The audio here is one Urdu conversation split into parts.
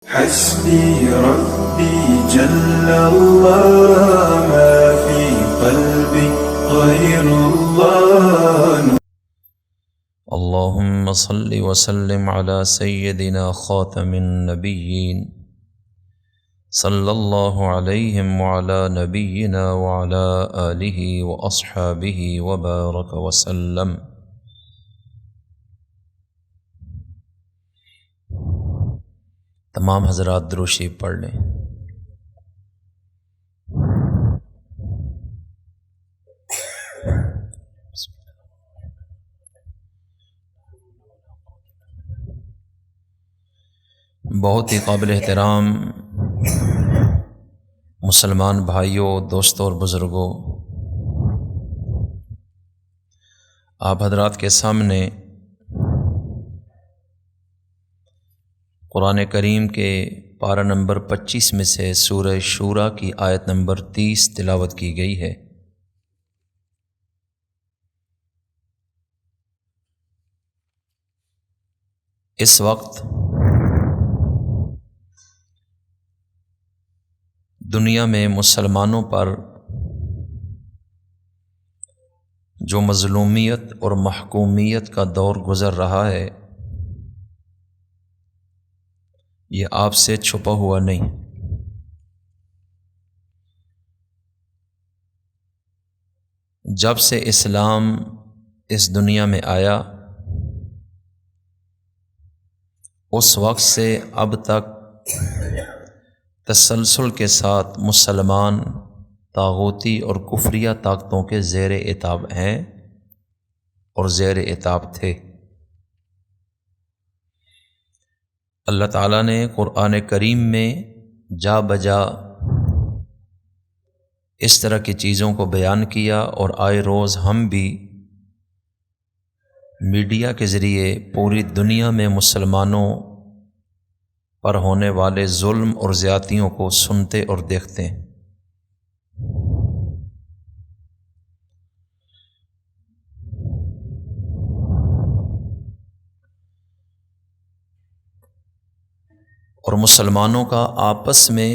حسبي ربي جل الله ما في قلبي غير الله. اللهم صل وسلم على سيدنا خاتم النبيين صلى الله عليهم وعلى نبينا وعلى آله وأصحابه وبارك وسلم. تمام حضرات درود شریف پڑھ لیں۔ بہت ہی قابل احترام مسلمان بھائیوں، دوستوں اور بزرگوں، آپ حضرات کے سامنے قرآن کریم کے پارہ نمبر 25 میں سے سورہ شورى کی آیت نمبر 30 تلاوت کی گئی ہے۔ اس وقت دنیا میں مسلمانوں پر جو مظلومیت اور محکومیت کا دور گزر رہا ہے، یہ آپ سے چھپا ہوا نہیں۔ جب سے اسلام اس دنیا میں آیا، اس وقت سے اب تک تسلسل کے ساتھ مسلمان طاغوتی اور کفریہ طاقتوں کے زیر عتاب ہیں اور زیر عتاب تھے۔ اللہ تعالیٰ نے قرآن کریم میں جا بجا اس طرح کی چیزوں کو بیان کیا، اور آئے روز ہم بھی میڈیا کے ذریعے پوری دنیا میں مسلمانوں پر ہونے والے ظلم اور زیادتیوں کو سنتے اور دیکھتے ہیں۔ اور مسلمانوں کا آپس میں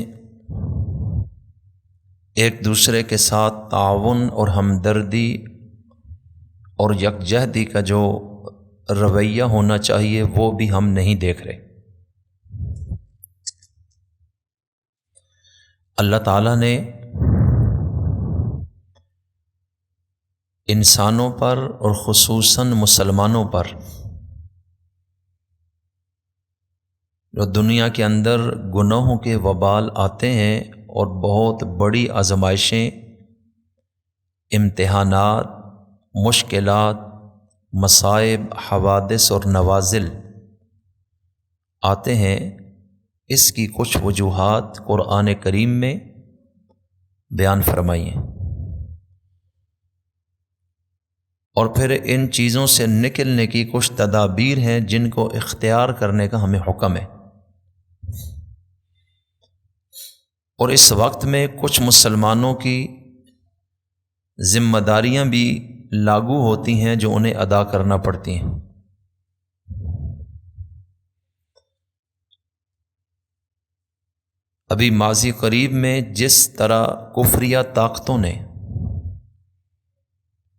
ایک دوسرے کے ساتھ تعاون اور ہمدردی اور یکجہتی کا جو رویہ ہونا چاہیے وہ بھی ہم نہیں دیکھ رہے۔ اللہ تعالیٰ نے انسانوں پر اور خصوصاً مسلمانوں پر جو دنیا کے اندر گناہوں کے وبال آتے ہیں اور بہت بڑی آزمائشیں، امتحانات، مشکلات، مصائب، حوادث اور نوازل آتے ہیں، اس کی کچھ وجوہات قرآن کریم میں بیان فرمائی ہیں، اور پھر ان چیزوں سے نکلنے کی کچھ تدابیر ہیں جن کو اختیار کرنے کا ہمیں حکم ہے۔ اور اس وقت میں کچھ مسلمانوں کی ذمہ داریاں بھی لاگو ہوتی ہیں جو انہیں ادا کرنا پڑتی ہیں۔ ابھی ماضی قریب میں جس طرح کفریہ طاقتوں نے،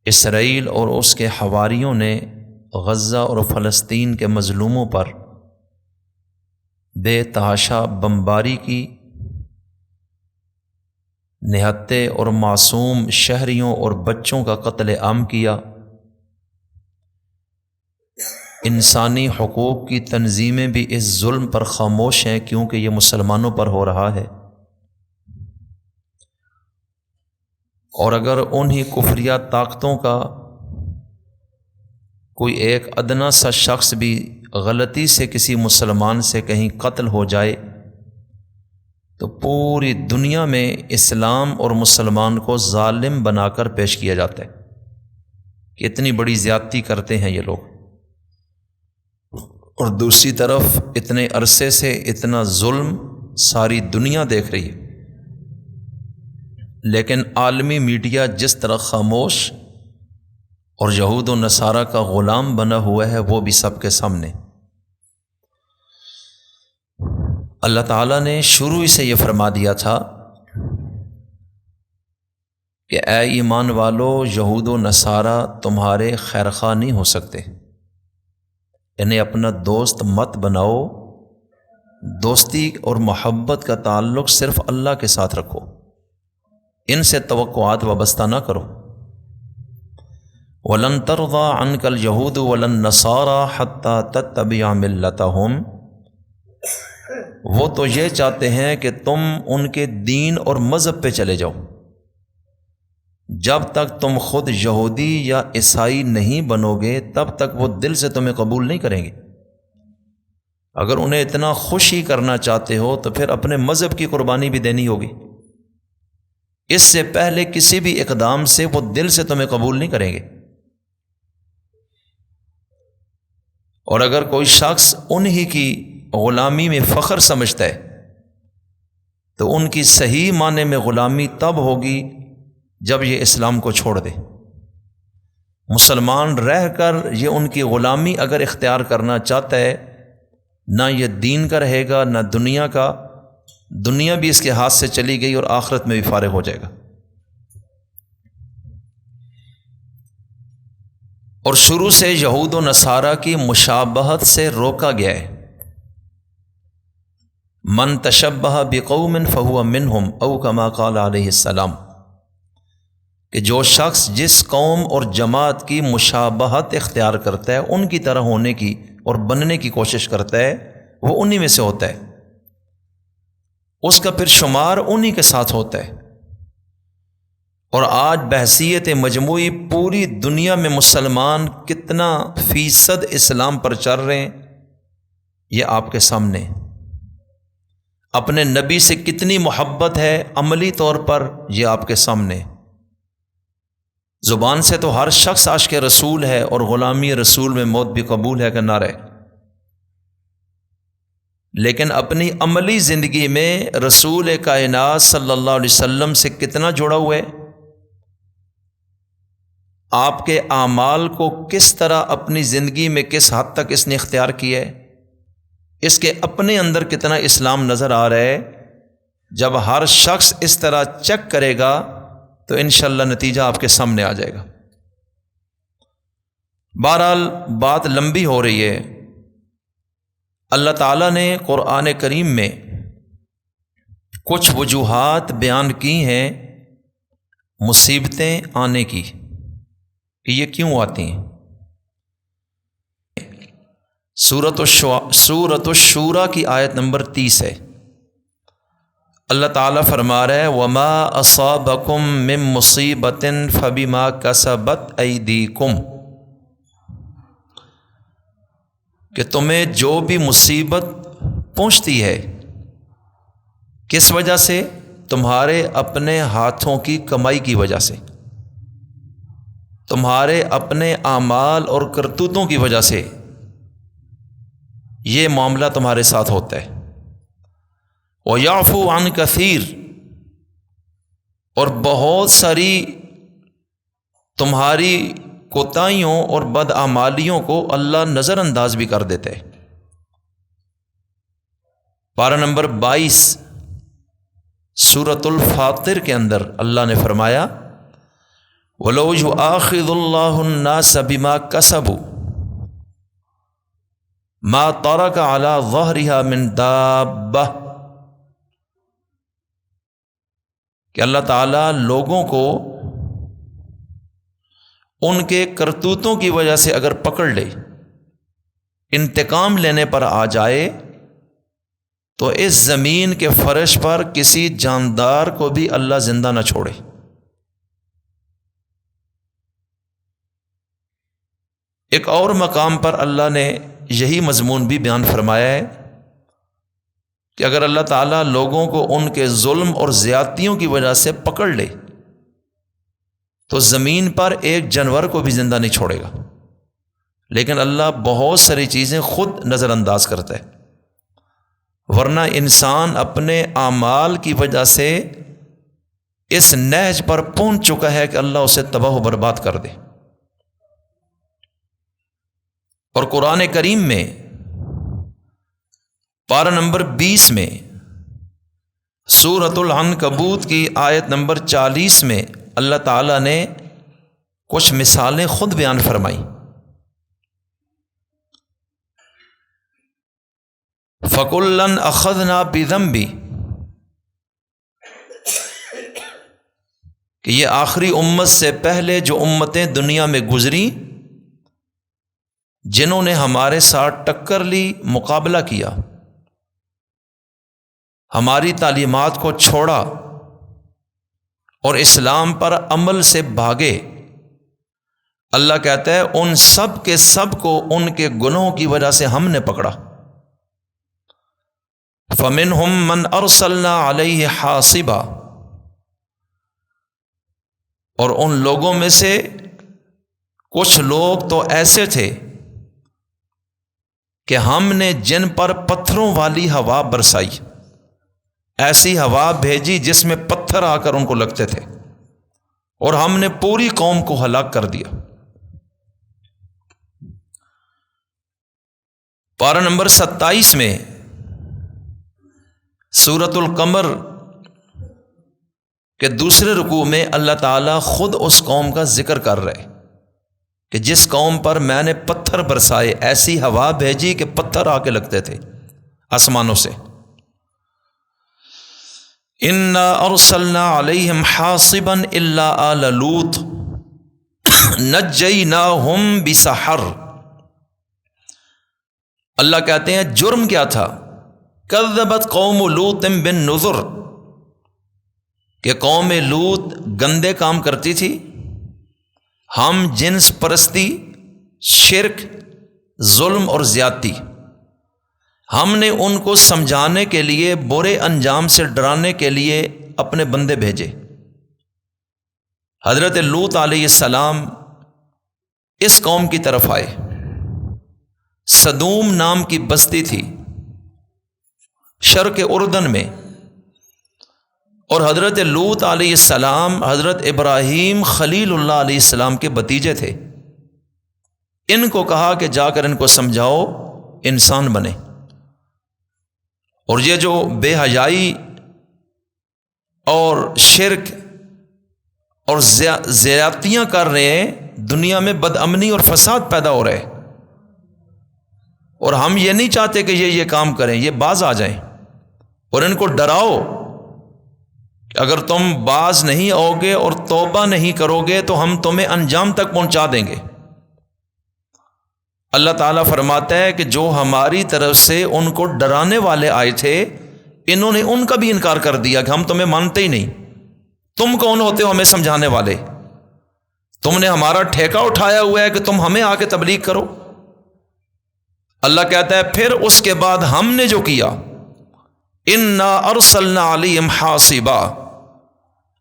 اسرائیل اور اس کے حواریوں نے غزہ اور فلسطین کے مظلوموں پر بے تحاشا بمباری کی، نہتے اور معصوم شہریوں اور بچوں کا قتل عام کیا، انسانی حقوق کی تنظیمیں بھی اس ظلم پر خاموش ہیں کیونکہ یہ مسلمانوں پر ہو رہا ہے۔ اور اگر انہی کفریہ طاقتوں کا کوئی ایک ادنا سا شخص بھی غلطی سے کسی مسلمان سے کہیں قتل ہو جائے تو پوری دنیا میں اسلام اور مسلمان کو ظالم بنا کر پیش کیا جاتا ہے کہ اتنی بڑی زیادتی کرتے ہیں یہ لوگ، اور دوسری طرف اتنے عرصے سے اتنا ظلم ساری دنیا دیکھ رہی ہے، لیکن عالمی میڈیا جس طرح خاموش اور یہود و نصارہ کا غلام بنا ہوا ہے وہ بھی سب کے سامنے۔ اللہ تعالیٰ نے شروع ہی سے یہ فرما دیا تھا کہ اے ایمان والو، یہود و نصارہ تمہارے خیر خواہ نہیں ہو سکتے، انہیں اپنا دوست مت بناؤ، دوستی اور محبت کا تعلق صرف اللہ کے ساتھ رکھو، ان سے توقعات وابستہ نہ کرو۔ وَلَن تَرْضَىٰ عَنْكَ الْيَهُودُ وَلَا النَّصَارَىٰ حَتَّىٰ تَتَّبِعَ مِلَّتَهُمْ، وہ تو یہ چاہتے ہیں کہ تم ان کے دین اور مذہب پہ چلے جاؤ، جب تک تم خود یہودی یا عیسائی نہیں بنو گے تب تک وہ دل سے تمہیں قبول نہیں کریں گے۔ اگر انہیں اتنا خوش ہی کرنا چاہتے ہو تو پھر اپنے مذہب کی قربانی بھی دینی ہوگی، اس سے پہلے کسی بھی اقدام سے وہ دل سے تمہیں قبول نہیں کریں گے۔ اور اگر کوئی شخص انہی کی غلامی میں فخر سمجھتا ہے تو ان کی صحیح معنی میں غلامی تب ہوگی جب یہ اسلام کو چھوڑ دے۔ مسلمان رہ کر یہ ان کی غلامی اگر اختیار کرنا چاہتا ہے، نہ یہ دین کا رہے گا نہ دنیا کا، دنیا بھی اس کے ہاتھ سے چلی گئی اور آخرت میں بھی فارغ ہو جائے گا۔ اور شروع سے یہود و نصارہ کی مشابہت سے روکا گیا ہے۔ من تشبہ بقوم فہو منہم او کما قال علیہ السلام، کہ جو شخص جس قوم اور جماعت کی مشابہت اختیار کرتا ہے، ان کی طرح ہونے کی اور بننے کی کوشش کرتا ہے، وہ انہی میں سے ہوتا ہے، اس کا پھر شمار انہی کے ساتھ ہوتا ہے۔ اور آج بحثیت مجموعی پوری دنیا میں مسلمان کتنا فیصد اسلام پر چل رہے ہیں یہ آپ کے سامنے۔ اپنے نبی سے کتنی محبت ہے عملی طور پر یہ آپ کے سامنے۔ زبان سے تو ہر شخص عاشق رسول ہے اور غلامی رسول میں موت بھی قبول ہے کہ نہ رہے، لیکن اپنی عملی زندگی میں رسول کائنات صلی اللہ علیہ وسلم سے کتنا جڑا ہوا ہے، آپ کے اعمال کو کس طرح اپنی زندگی میں کس حد تک اس نے اختیار کیا ہے، اس کے اپنے اندر کتنا اسلام نظر آ رہا ہے۔ جب ہر شخص اس طرح چیک کرے گا تو انشاءاللہ نتیجہ آپ کے سامنے آ جائے گا۔ بہرحال بات لمبی ہو رہی ہے۔ اللہ تعالیٰ نے قرآن کریم میں کچھ وجوہات بیان کی ہیں مصیبتیں آنے کی، کہ یہ کیوں آتی ہیں۔ سورۃ الشورى کی آیت نمبر 30 ہے۔ اللہ تعالیٰ فرما رہا ہے وَمَا أَصَابَكُم مِّن مُّصِيبَةٍ فَبِمَا كَسَبَتْ أَيْدِيكُمْ، کہ تمہیں جو بھی مصیبت پہنچتی ہے کس وجہ سے؟ تمہارے اپنے ہاتھوں کی کمائی کی وجہ سے، تمہارے اپنے اعمال اور کرتوتوں کی وجہ سے یہ معاملہ تمہارے ساتھ ہوتا ہے۔ وَيَعْفُو عَنْ كَثِيرٍ، اور بہت ساری تمہاری کوتاہیوں اور بدعمالیوں کو اللہ نظر انداز بھی کر دیتے ہیں۔ پارہ نمبر 22 سورۃ الفاطر کے اندر اللہ نے فرمایا وَلَوْ يُؤَاخِذُ اللَّهُ النَّاسَ بِمَا كَسَبُوا مَا تَرَكَ عَلَى ظَهْرِهَا مِن دَابَّةٍ، کہ اللہ تعالیٰ لوگوں کو ان کے کرتوتوں کی وجہ سے اگر پکڑ لے، انتقام لینے پر آ جائے، تو اس زمین کے فرش پر کسی جاندار کو بھی اللہ زندہ نہ چھوڑے۔ ایک اور مقام پر اللہ نے یہی مضمون بھی بیان فرمایا ہے کہ اگر اللہ تعالیٰ لوگوں کو ان کے ظلم اور زیادتیوں کی وجہ سے پکڑ لے تو زمین پر ایک جانور کو بھی زندہ نہیں چھوڑے گا، لیکن اللہ بہت ساری چیزیں خود نظر انداز کرتا ہے، ورنہ انسان اپنے اعمال کی وجہ سے اس نہج پر پہنچ چکا ہے کہ اللہ اسے تباہ و برباد کر دے۔ اور قرآن کریم میں پارہ نمبر 20 میں سورۃ العنکبوت کی آیت نمبر 40 میں اللہ تعالیٰ نے کچھ مثالیں خود بیان فرمائی۔ فَكُلًّا أَخَذْنَا بِذَنبِهِ، کہ یہ آخری امت سے پہلے جو امتیں دنیا میں گزری، جنہوں نے ہمارے ساتھ ٹکر لی، مقابلہ کیا، ہماری تعلیمات کو چھوڑا اور اسلام پر عمل سے بھاگے، اللہ کہتا ہے ان سب کے سب کو ان کے گناہوں کی وجہ سے ہم نے پکڑا۔ فَمِنْهُمْ مَنْ أَرْسَلْنَا عَلَيْهِ حَاصِبًا، اور ان لوگوں میں سے کچھ لوگ تو ایسے تھے کہ ہم نے جن پر پتھروں والی ہوا برسائی، ایسی ہوا بھیجی جس میں پتھر آ کر ان کو لگتے تھے، اور ہم نے پوری قوم کو ہلاک کر دیا۔ پارہ نمبر 27 میں سورۃ القمر کہ دوسرے رکوع میں اللہ تعالیٰ خود اس قوم کا ذکر کر رہے کہ جس قوم پر میں نے پتھر برسائے، ایسی ہوا بھیجی کہ پتھر آ کے لگتے تھے آسمانوں سے۔ اِنَّا أَرْسَلْنَا عَلَيْهِمْ حَاصِبًا إِلَّا آلَ لُوطٍ نَجَّيْنَاهُمْ بِسَحَرٍ۔ اللہ کہتے ہیں جرم کیا تھا؟ کذبت قوم لوط بالنذر، کہ قوم لوط گندے کام کرتی تھی، ہم جنس پرستی، شرک، ظلم اور زیادتی، ہم نے ان کو سمجھانے کے لیے، برے انجام سے ڈرانے کے لیے اپنے بندے بھیجے۔ حضرت لوط علیہ السلام اس قوم کی طرف آئے۔ صدوم نام کی بستی تھی شرق اردن میں، اور حضرت لوط علیہ السلام حضرت ابراہیم خلیل اللہ علیہ السلام کے بھتیجے تھے۔ ان کو کہا کہ جا کر ان کو سمجھاؤ انسان بنے، اور یہ جو بے حیائی اور شرک اور زیادتیاں کر رہے ہیں، دنیا میں بد امنی اور فساد پیدا ہو رہے، اور ہم یہ نہیں چاہتے کہ یہ کام کریں، یہ باز آ جائیں، اور ان کو ڈراؤ کہ اگر تم باز نہیں آؤ گے اور توبہ نہیں کرو گے تو ہم تمہیں انجام تک پہنچا دیں گے۔ اللہ تعالیٰ فرماتا ہے کہ جو ہماری طرف سے ان کو ڈرانے والے آئے تھے، انہوں نے ان کا بھی انکار کر دیا کہ ہم تمہیں مانتے ہی نہیں، تم کون ہوتے ہو ہمیں سمجھانے والے؟ تم نے ہمارا ٹھیکہ اٹھایا ہوا ہے کہ تم ہمیں آ کے تبلیغ کرو۔ اللہ کہتا ہے پھر اس کے بعد ہم نے جو کیا، اِنَّا أَرْسَلْنَا عَلَيْهِمْ حَاصِبًا،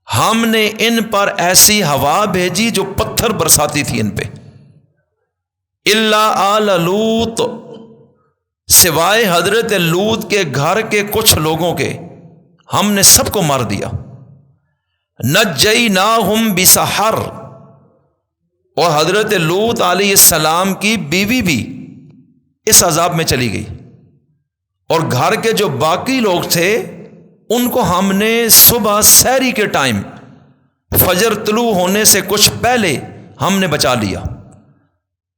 ہم نے ان پر ایسی ہوا بھیجی جو پتھر برساتی تھی ان پہ، إِلَّا آلَ لُوطٍ، سوائے حضرت لوط کے گھر کے کچھ لوگوں کے، ہم نے سب کو مار دیا۔ نَجَّيْنَاهُمْ بِسَحَرٍ، اور حضرت لوط علیہ السلام کی بیوی بھی اس عذاب میں چلی گئی، اور گھر کے جو باقی لوگ تھے ان کو ہم نے صبح سحری کے ٹائم، فجر طلوع ہونے سے کچھ پہلے ہم نے بچا لیا،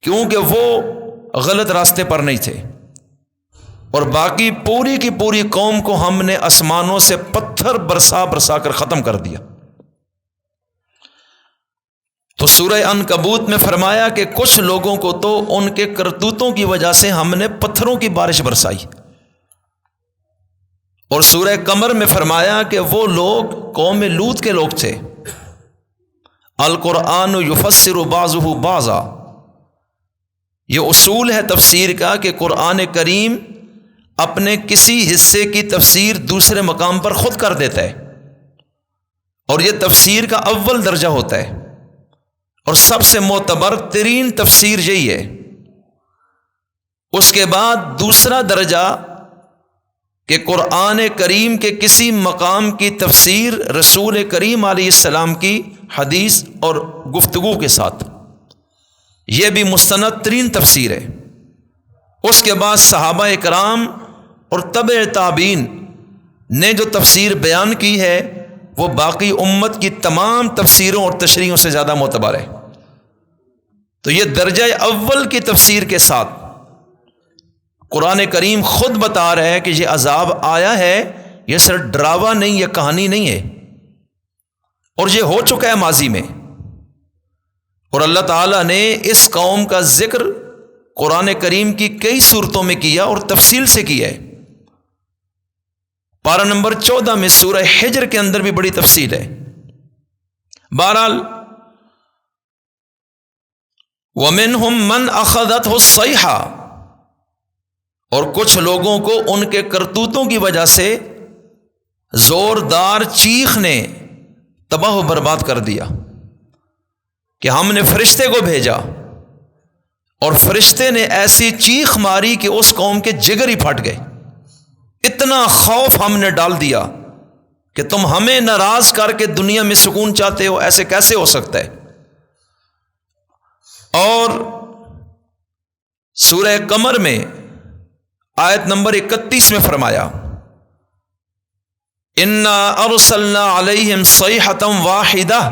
کیونکہ وہ غلط راستے پر نہیں تھے، اور باقی پوری کی پوری قوم کو ہم نے آسمانوں سے پتھر برسا برسا کر ختم کر دیا۔ تو سورہ عنکبوت میں فرمایا کہ کچھ لوگوں کو تو ان کے کرتوتوں کی وجہ سے ہم نے پتھروں کی بارش برسائی، اور سورہ قمر میں فرمایا کہ وہ لوگ قوم لوط کے لوگ تھے۔ القرآن یفسر بعضہ بعضا، یہ اصول ہے تفسیر کا کہ قرآن کریم اپنے کسی حصے کی تفسیر دوسرے مقام پر خود کر دیتا ہے، اور یہ تفسیر کا اول درجہ ہوتا ہے، اور سب سے معتبر ترین تفسیر یہی ہے۔ اس کے بعد دوسرا درجہ کہ قرآن کریم کے کسی مقام کی تفسیر رسول کریم علیہ السلام کی حدیث اور گفتگو کے ساتھ، یہ بھی مستند ترین تفسیر ہے۔ اس کے بعد صحابہ کرام اور تبع تابعین نے جو تفسیر بیان کی ہے وہ باقی امت کی تمام تفسیروں اور تشریحوں سے زیادہ معتبر ہے۔ تو یہ درجہ اول کی تفسیر کے ساتھ قرآن کریم خود بتا رہا ہے کہ یہ عذاب آیا ہے، یہ صرف ڈراوا نہیں، یہ کہانی نہیں ہے، اور یہ ہو چکا ہے ماضی میں۔ اور اللہ تعالیٰ نے اس قوم کا ذکر قرآن کریم کی کئی صورتوں میں کیا اور تفصیل سے کیا ہے۔ پارہ نمبر 14 میں سورہ حجر کے اندر بھی بڑی تفصیل ہے۔ بہرحال وَمِنْهُمْ مَنْ أَخَذَتْهُ الصَّيْحَةُ، اور کچھ لوگوں کو ان کے کرتوتوں کی وجہ سے زوردار چیخ نے تباہ و برباد کر دیا کہ ہم نے فرشتے کو بھیجا اور فرشتے نے ایسی چیخ ماری کہ اس قوم کے جگر ہی پھٹ گئے۔ اتنا خوف ہم نے ڈال دیا کہ تم ہمیں ناراض کر کے دنیا میں سکون چاہتے ہو، ایسے کیسے ہو سکتا ہے۔ اور سورہ قمر میں آیت نمبر 31 میں فرمایا اِنَّا أَرْسَلْنَا عَلَيْهِمْ صَيْحَةً وَاحِدَةً،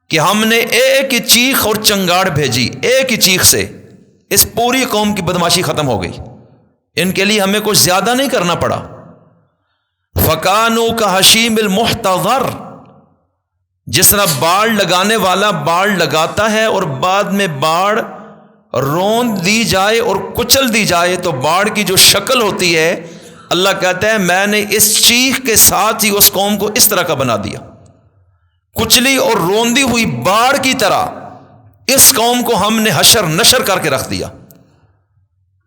کہ ہم نے ایک ہی چیخ اور چنگاڑ بھیجی، ایک ہی چیخ سے اس پوری قوم کی بدماشی ختم ہو گئی۔ ان کے لیے ہمیں کچھ زیادہ نہیں کرنا پڑا۔ فَكَانُوا كَحَشِيمِ الْمُحْتَظَرِ، جس طرح باڑ لگانے والا باڑ لگاتا ہے اور بعد میں باڑ روند دی جائے اور کچل دی جائے تو باڑ کی جو شکل ہوتی ہے، اللہ کہتا ہے میں نے اس چیخ کے ساتھ ہی اس قوم کو اس طرح کا بنا دیا، کچلی اور روندی ہوئی باڑ کی طرح اس قوم کو ہم نے حشر نشر کر کے رکھ دیا۔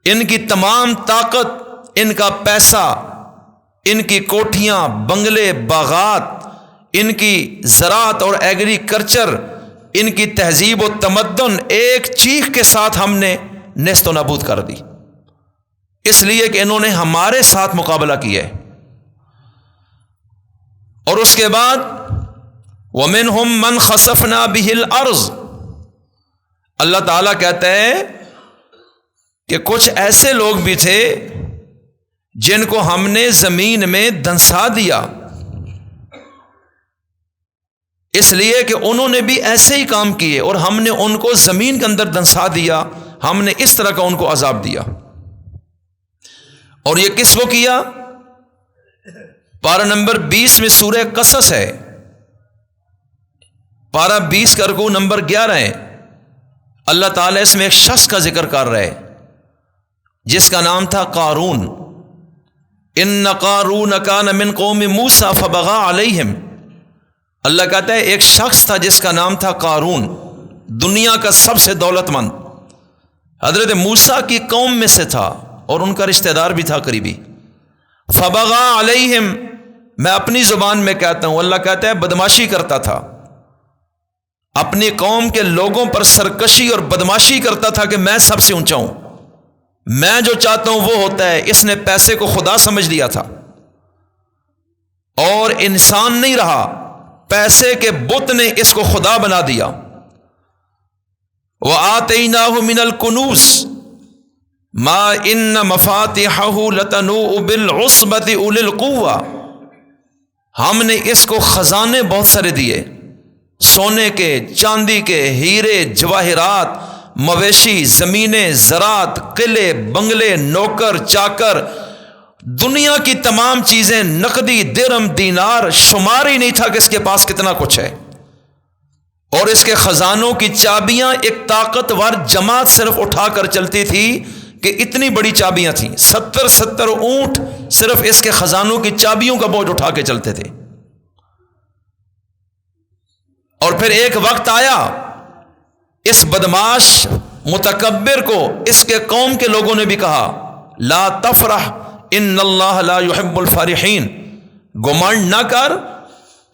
ان کی تمام طاقت، ان کا پیسہ، ان کی کوٹھیاں، بنگلے، باغات، ان کی زراعت اور ایگریکلچر، ان کی تہذیب و تمدن ایک چیخ کے ساتھ ہم نے نیست و نابود کر دی، اس لیے کہ انہوں نے ہمارے ساتھ مقابلہ کیا ہے۔ اور اس کے بعد وَمِنْهُمْ مَنْ خَسَفْنَا بِهِ الْأَرْضِ، اللہ تعالیٰ کہتا ہے کہ کچھ ایسے لوگ بھی تھے جن کو ہم نے زمین میں دھنسا دیا، اس لیے کہ انہوں نے بھی ایسے ہی کام کیے اور ہم نے ان کو زمین کے اندر دھنسا دیا، ہم نے اس طرح کا ان کو عذاب دیا۔ اور یہ کس کو کیا؟ پارہ نمبر 20 میں سورہ قصص ہے، پارہ 20 کا رکوع نمبر 11 ہے۔ اللہ تعالیٰ اس میں ایک شخص کا ذکر کر رہے ہیں جس کا نام تھا قارون۔ ان قارون کان من قوم موسیٰ فبغى علیہم، اللہ کہتا ہے ایک شخص تھا جس کا نام تھا قارون، دنیا کا سب سے دولت مند، حضرت موسیٰ کی قوم میں سے تھا اور ان کا رشتہ دار بھی تھا قریبی۔ فبغى علیہم، میں اپنی زبان میں کہتا ہوں، اللہ کہتا ہے بدماشی کرتا تھا، اپنی قوم کے لوگوں پر سرکشی اور بدماشی کرتا تھا کہ میں سب سے اونچا ہوں، میں جو چاہتا ہوں وہ ہوتا ہے۔ اس نے پیسے کو خدا سمجھ لیا تھا اور انسان نہیں رہا، پیسے کے بت نے اس کو خدا بنا دیا۔ وَآتَيْنَاهُ مِنَ الْكُنُوزِ مَا إِنَّ مَفَاتِحَهُ لَتَنُوءُ بِالْعُصْبَةِ أُولِي الْقُوَّةِ، ہم نے اس کو خزانے بہت سارے دیے، سونے کے، چاندی کے، ہیرے، جواہرات، مویشی، زمینیں، زراعت، قلعے، بنگلے، نوکر چاکر، دنیا کی تمام چیزیں، نقدی، درہم، دینار، شمار ہی نہیں تھا کہ اس کے پاس کتنا کچھ ہے۔ اور اس کے خزانوں کی چابیاں ایک طاقتور جماعت صرف اٹھا کر چلتی تھی کہ اتنی بڑی چابیاں تھیں، 70 اونٹ صرف اس کے خزانوں کی چابیوں کا بوجھ اٹھا کے چلتے تھے۔ اور پھر ایک وقت آیا، اس بدماش متکبر کو اس کے قوم کے لوگوں نے بھی کہا لا تفرح ان اللہ لا يحب الفرحین، گمنڈ نہ کر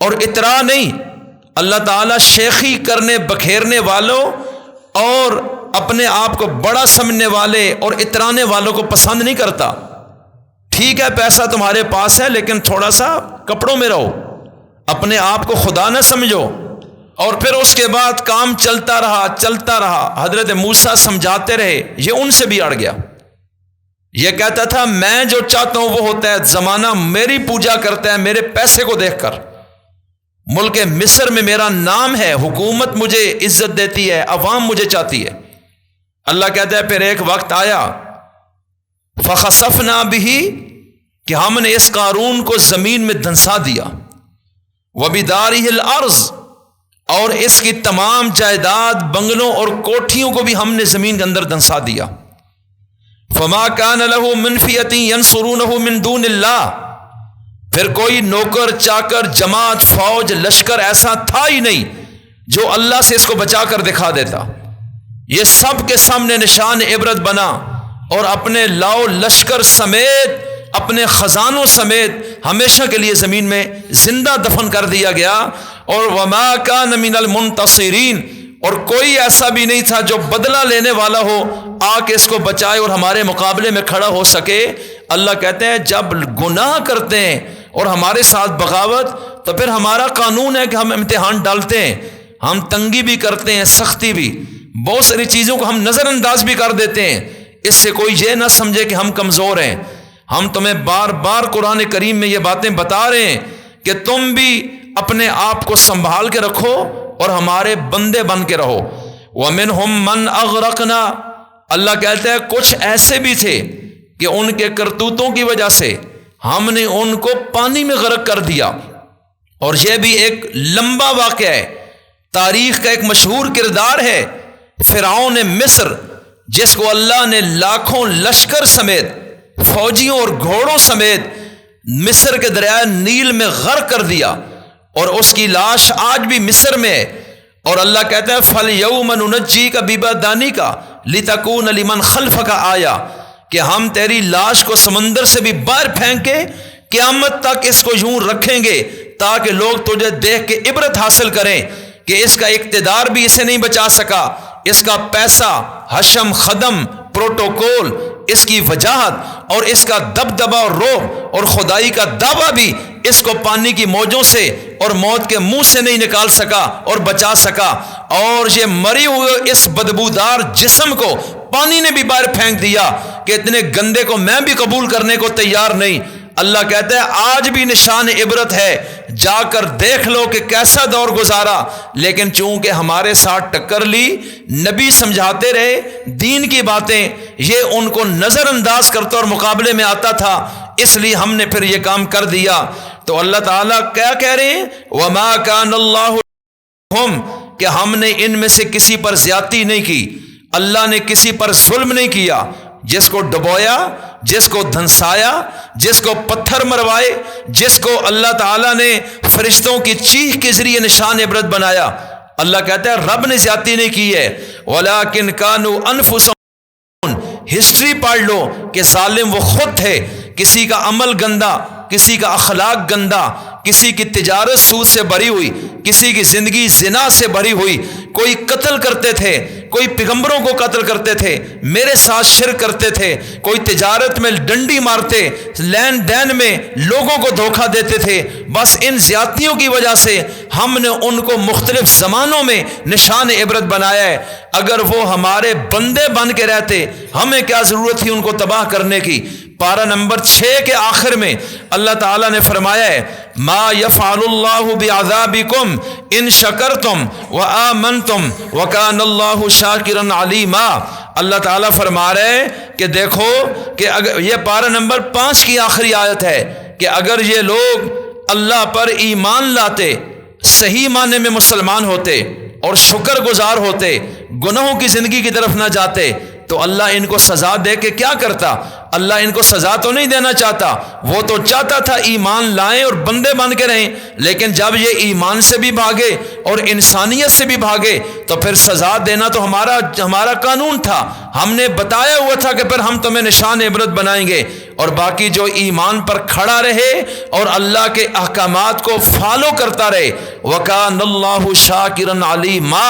اور اترا نہیں، اللہ تعالیٰ شیخی کرنے بکھیرنے والوں اور اپنے آپ کو بڑا سمجھنے والے اور اترانے والوں کو پسند نہیں کرتا۔ ٹھیک ہے پیسہ تمہارے پاس ہے لیکن تھوڑا سا کپڑوں میں رہو، اپنے آپ کو خدا نہ سمجھو۔ اور پھر اس کے بعد کام چلتا رہا، حضرت موسیٰ سمجھاتے رہے، یہ ان سے بھی اڑ گیا، یہ کہتا تھا میں جو چاہتا ہوں وہ ہوتا ہے، زمانہ میری پوجا کرتا ہے میرے پیسے کو دیکھ کر، ملک مصر میں میرا نام ہے، حکومت مجھے عزت دیتی ہے، عوام مجھے چاہتی ہے۔ اللہ کہتا ہے پھر ایک وقت آیا فخسفنا بہ، کہ ہم نے اس قارون کو زمین میں دھنسا دیا، وبدارہ الارض، اور اس کی تمام جائیداد بنگلوں اور کوٹھیوں کو بھی ہم نے زمین کے اندر دھنسا دیا۔ فما کان لہ من فئۃ ینصرونہ من دون اللہ، پھر کوئی نوکر چاکر جماعت فوج لشکر ایسا تھا ہی نہیں جو اللہ سے اس کو بچا کر دکھا دیتا۔ یہ سب کے سامنے نشان عبرت بنا، اور اپنے لاؤ لشکر سمیت اپنے خزانوں سمیت ہمیشہ کے لیے زمین میں زندہ دفن کر دیا گیا۔ اور وما کان من المنتصرین، اور کوئی ایسا بھی نہیں تھا جو بدلہ لینے والا ہو آ کے اس کو بچائے اور ہمارے مقابلے میں کھڑا ہو سکے۔ اللہ کہتے ہیں جب گناہ کرتے ہیں اور ہمارے ساتھ بغاوت، تو پھر ہمارا قانون ہے کہ ہم امتحان ڈالتے ہیں، ہم تنگی بھی کرتے ہیں، سختی بھی، بہت ساری چیزوں کو ہم نظر انداز بھی کر دیتے ہیں۔ اس سے کوئی یہ نہ سمجھے کہ ہم کمزور ہیں۔ ہم تمہیں بار بار قرآن کریم میں یہ باتیں بتا رہے ہیں کہ تم بھی اپنے آپ کو سنبھال کے رکھو اور ہمارے بندے بن کے رہو۔ وَمِنْهُمْ مَنْ أَغْرَقْنَا، اللہ کہتا ہے کچھ ایسے بھی تھے کہ ان کے کرتوتوں کی وجہ سے ہم نے ان کو پانی میں غرق کر دیا۔ اور یہ بھی ایک لمبا واقعہ ہے، تاریخ کا ایک مشہور کردار ہے فرعون مصر، جس کو اللہ نے لاکھوں لشکر سمیت فوجیوں اور گھوڑوں سمیت مصر کے دریائے نیل میں غرق کر دیا، اور اس کی لاش آج بھی مصر میں ہے۔ اور اللہ کہتا ہے فَالْيَوْمَ نُنَجِّيكَ بِبَدَانِكَ لِتَكُونَ لِمَنْ خَلْفَكَ آیَةً، کہ ہم تیری لاش کو سمندر سے بھی باہر پھینک کے قیامت تک اس کو یوں رکھیں گے تاکہ لوگ تجھے دیکھ کے عبرت حاصل کریں کہ اس کا اقتدار بھی اسے نہیں بچا سکا، اس کا پیسہ، حشم خدم، پروٹوکول، اس کی وجاہت اور اس کا دبدبہ اور رعب اور خدائی کا دعویٰ بھی اس کو پانی کی موجوں سے اور موت کے منہ سے نہیں نکال سکا اور بچا سکا۔ اور یہ مری ہوئے اس بدبودار جسم کو پانی نے بھی باہر پھینک دیا کہ اتنے گندے کو میں بھی قبول کرنے کو تیار نہیں۔ اللہ کہتا ہے آج بھی نشان عبرت ہے، جا کر دیکھ لو کہ کیسا دور گزارا، لیکن چونکہ ہمارے ساتھ ٹکر لی، نبی سمجھاتے رہے دین کی باتیں، یہ ان کو نظر انداز کرتا اور مقابلے میں آتا تھا، اس لیے ہم نے پھر یہ کام کر دیا۔ تو اللہ تعالیٰ کیا کہہ رہے ہیں وَمَا كَانَ اللَّهُ هُمْ، کہ ہم نے ان میں سے کسی پر زیادتی نہیں کی، اللہ نے کسی پر ظلم نہیں کیا، جس کو ڈبویا، جس کو دھنسایا، جس کو پتھر مروائے، جس کو اللہ تعالیٰ نے فرشتوں کی چیخ کے ذریعے نشان عبرت بنایا، اللہ کہتا ہے رب نے زیادتی نہیں کی ہے۔ وَلَٰكِنْ كَانُوا أَنفُسَهُمْ، ہسٹری پڑھ لو کہ ظالم وہ خود تھے، کسی کا عمل گندا، کسی کا اخلاق گندا، کسی کی تجارت سود سے بھری ہوئی، کسی کی زندگی زنا سے بھری ہوئی، کوئی قتل کرتے تھے، کوئی پیغمبروں کو قتل کرتے تھے، میرے ساتھ شرک کرتے تھے، کوئی تجارت میں ڈنڈی مارتے، لین دین میں لوگوں کو دھوکہ دیتے تھے۔ بس ان زیادتیوں کی وجہ سے ہم نے ان کو مختلف زمانوں میں نشان عبرت بنایا ہے۔ اگر وہ ہمارے بندے بن کے رہتے، ہمیں کیا ضرورت تھی ان کو تباہ کرنے کی۔ پارہ نمبر 6 کے آخر میں اللہ تعالیٰ نے فرمایا ہے ما یفعل اللہ بعذابکم ان شکرتم وآمنتم وکان اللہ شاکرا علیما۔ اللہ تعالیٰ فرما رہے ہیں کہ دیکھو کہ اگر یہ پارہ نمبر 5 کی آخری آیت ہے کہ اگر یہ لوگ اللہ پر ایمان لاتے، صحیح معنی میں مسلمان ہوتے اور شکر گزار ہوتے، گناہوں کی زندگی کی طرف نہ جاتے، تو اللہ ان کو سزا دے کے کیا کرتا؟ اللہ ان کو سزا تو نہیں دینا چاہتا، وہ تو چاہتا تھا ایمان لائیں اور بندے بن کے رہیں، لیکن جب یہ ایمان سے بھی بھاگے اور انسانیت سے بھی بھاگے تو پھر سزا دینا تو ہمارا قانون تھا، ہم نے بتایا ہوا تھا کہ پھر ہم تمہیں نشان عبرت بنائیں گے۔ اور باقی جو ایمان پر کھڑا رہے اور اللہ کے احکامات کو فالو کرتا رہے، وَكَانَ اللَّهُ شَاكِرًا عَلِيمًا،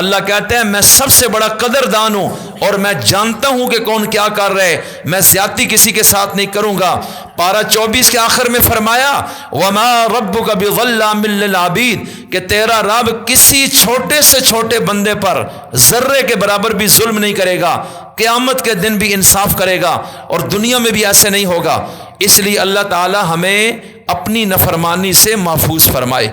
اللہ کہتے ہیں میں سب سے بڑا قدردان ہوں اور میں جانتا ہوں کہ کون کیا کر رہے، میں زیادتی کسی کے ساتھ نہیں کروں گا۔ پارہ 24 کے آخر میں فرمایا وَمَا رَبُّكَ بِظَلَّامٍ لِّلْعَبِيدِ، کہ تیرا رب کسی چھوٹے سے چھوٹے بندے پر ذرے کے برابر بھی ظلم نہیں کرے گا، قیامت کے دن بھی انصاف کرے گا، اور دنیا میں بھی ایسے نہیں ہوگا۔ اس لیے اللہ تعالی ہمیں اپنی نافرمانی سے محفوظ فرمائے۔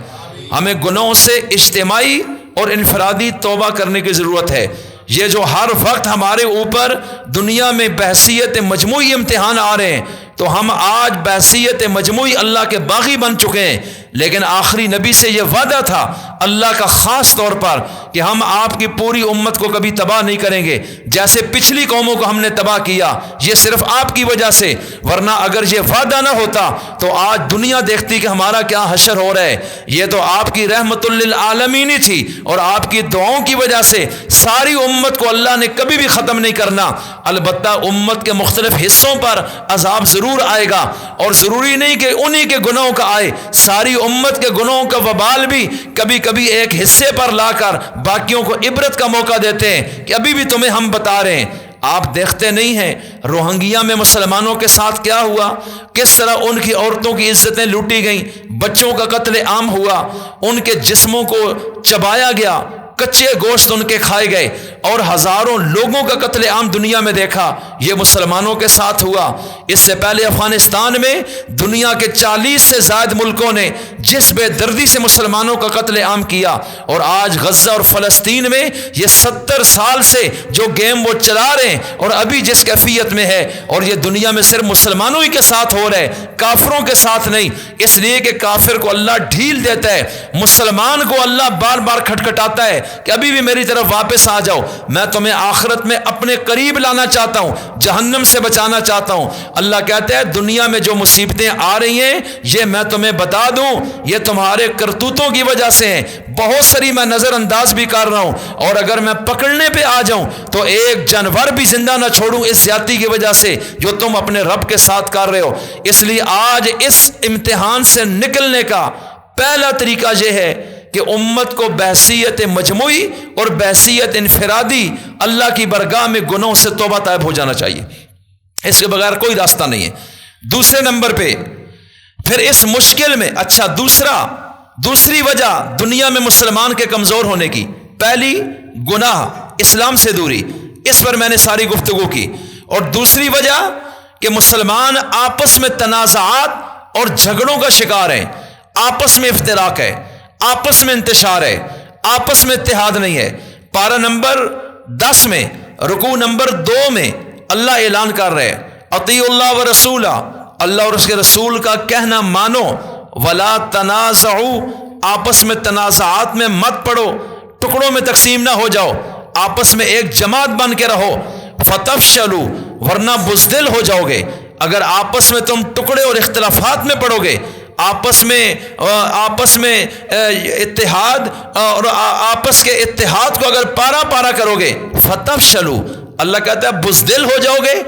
ہمیں گناہوں سے اجتماعی اور انفرادی توبہ کرنے کی ضرورت ہے۔ یہ جو ہر وقت ہمارے اوپر دنیا میں بحثیت مجموعی امتحان آ رہے ہیں، تو ہم آج بحثیت مجموعی اللہ کے باغی بن چکے ہیں، لیکن آخری نبی سے یہ وعدہ تھا اللہ کا خاص طور پر کہ ہم آپ کی پوری امت کو کبھی تباہ نہیں کریں گے جیسے پچھلی قوموں کو ہم نے تباہ کیا، یہ صرف آپ کی وجہ سے، ورنہ اگر یہ وعدہ نہ ہوتا تو آج دنیا دیکھتی کہ ہمارا کیا حشر ہو رہا ہے۔ یہ تو آپ کی رحمت للعالمین ہی تھی، اور آپ کی دعاؤں کی وجہ سے ساری امت کو اللہ نے کبھی بھی ختم نہیں کرنا۔ البتہ امت کے مختلف حصوں پر عذاب ضرور آئے گا، اور ضروری نہیں کہ انہی کے گناہوں کا آئے، ساری امت کے گناہوں کا وبال بھی کبھی کبھی ایک حصے پر لا کر باقیوں کو عبرت کا موقع دیتے ہیں کہ ابھی بھی تمہیں ہم بتا رہے ہیں۔ آپ دیکھتے نہیں ہیں روہنگیا میں مسلمانوں کے ساتھ کیا ہوا، کس طرح ان کی عورتوں کی عزتیں لوٹی گئیں، بچوں کا قتل عام ہوا، ان کے جسموں کو چبایا گیا، کچے گوشت ان کے کھائے گئے، اور ہزاروں لوگوں کا قتل عام دنیا میں دیکھا۔ یہ مسلمانوں کے ساتھ ہوا۔ اس سے پہلے افغانستان میں دنیا کے 40 سے زائد ملکوں نے جس بے دردی سے مسلمانوں کا قتل عام کیا، اور آج غزہ اور فلسطین میں یہ 70 سال سے جو گیم وہ چلا رہے ہیں اور ابھی جس کیفیت میں ہے، اور یہ دنیا میں صرف مسلمانوں ہی کے ساتھ ہو رہے، کافروں کے ساتھ نہیں، اس لیے کہ کافر کو اللہ ڈھیل دیتا ہے، مسلمان کو اللہ بار بار کھٹکھٹاتا ہے کہ ابھی بھی میری طرف واپس آ جاؤ، میں تمہیں آخرت میں اپنے قریب لانا چاہتا ہوں، جہنم سے بچانا چاہتا ہوں۔ اللہ کہتا ہے دنیا میں جو مصیبتیں آ رہی ہیں یہ میں تمہیں بتا دوں، یہ تمہارے کرتوتوں کی وجہ سے ہیں، بہت ساری میں نظر انداز بھی کر رہا ہوں، اور اگر میں پکڑنے پہ آ جاؤں تو ایک جانور بھی زندہ نہ چھوڑوں اس زیادتی کی وجہ سے جو تم اپنے رب کے ساتھ کر رہے ہو۔ اس لیے آج اس امتحان سے نکلنے کا پہلا طریقہ یہ ہے کہ امت کو بحثیت مجموعی اور بحثیت انفرادی اللہ کی برگاہ میں گناہوں سے توبہ طائب ہو جانا چاہیے، اس کے بغیر کوئی راستہ نہیں ہے۔ دوسرے نمبر پہ پھر اس مشکل میں دوسری وجہ دنیا میں مسلمان کے کمزور ہونے کی، پہلی گناہ، اسلام سے دوری، اس پر میں نے ساری گفتگو کی، اور دوسری وجہ کہ مسلمان آپس میں تنازعات اور جھگڑوں کا شکار ہیں، آپس میں افتراق ہے، آپس میں انتشار ہے، آپس میں اتحاد نہیں ہے۔ پارہ نمبر 10 میں رکوع نمبر 2 میں اللہ اعلان کر رہے ہیں اطیعوا اللہ و رسولہ، اللہ اور اس کے رسول کا کہنا مانو، ولا تنازعوا، آپس میں تنازعات میں مت پڑو، ٹکڑوں میں تقسیم نہ ہو جاؤ، آپس میں ایک جماعت بن کے رہو، فتفشلوا، ورنہ بزدل ہو جاؤ گے۔ اگر آپس میں تم ٹکڑے اور اختلافات میں پڑو گے، آپس میں اتحاد اور آپس کے اتحاد کو اگر پارا کرو گے، فتفشلوا، اللہ کہتا ہے بزدل ہو جاؤ گے،